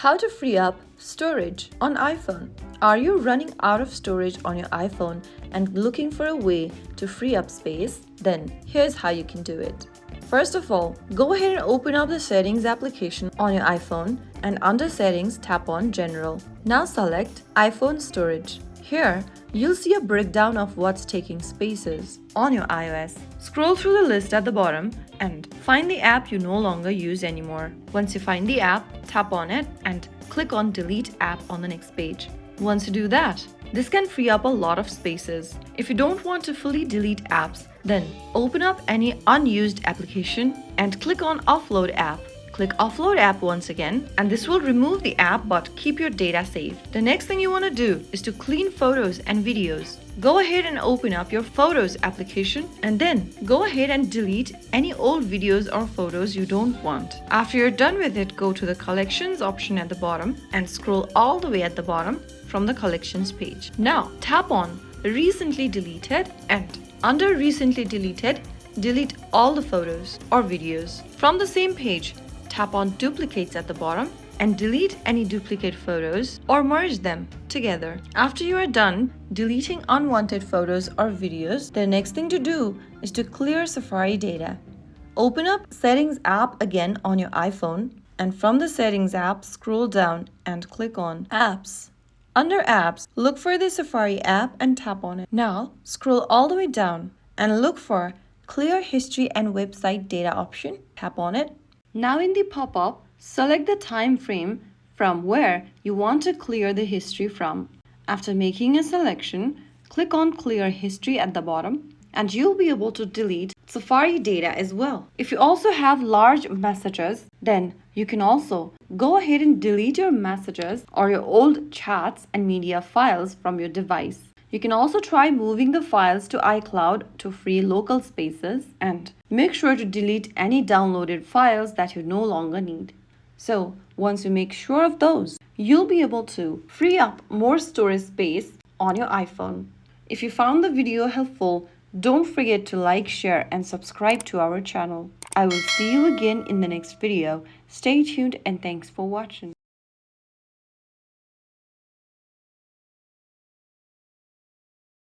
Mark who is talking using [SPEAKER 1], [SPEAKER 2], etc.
[SPEAKER 1] How to free up storage on iPhone. Are you running out of storage on your iPhone and looking for a way to free up space? Then here's how you can do it. First of all, go ahead and open up the Settings application on your iPhone and under Settings, tap on General. Now select iPhone Storage. Here, you'll see a breakdown of what's taking spaces on your iOS. Scroll through the list at the bottom and find the app you no longer use anymore. Once you find the app, tap on it and click on Delete App on the next page. Once you do that, this can free up a lot of spaces. If you don't want to fully delete apps, then open up any unused application and click on Offload App. Click Offload App once again, and this will remove the app but keep your data saved. The next thing you want to do is to clean photos and videos. Go ahead and open up your Photos application and then go ahead and delete any old videos or photos you don't want. After you're done with it, go to the Collections option at the bottom and scroll all the way at the bottom from the Collections page. Now tap on Recently Deleted and under Recently Deleted, delete all the photos or videos. From the same page, tap on Duplicates at the bottom and delete any duplicate photos or merge them together. After you are done deleting unwanted photos or videos, the next thing to do is to clear Safari data. Open up Settings app again on your iPhone and from the Settings app, scroll down and click on Apps. Under Apps, look for the Safari app and tap on it. Now, scroll all the way down and look for Clear History and Website Data option. Tap on it. Now in the pop-up, select the time frame from where you want to clear the history from. After making a selection, click on Clear History at the bottom and you'll be able to delete Safari data as well. If you also have large messages, then you can also go ahead and delete your messages or your old chats and media files from your device. You can also try moving the files to iCloud to free local spaces and make sure to delete any downloaded files that you no longer need. So once you make sure of those, you'll be able to free up more storage space on your iPhone. If you found the video helpful, don't forget to like, share, and subscribe to our channel. I will see you again in the next video. Stay tuned and thanks for watching.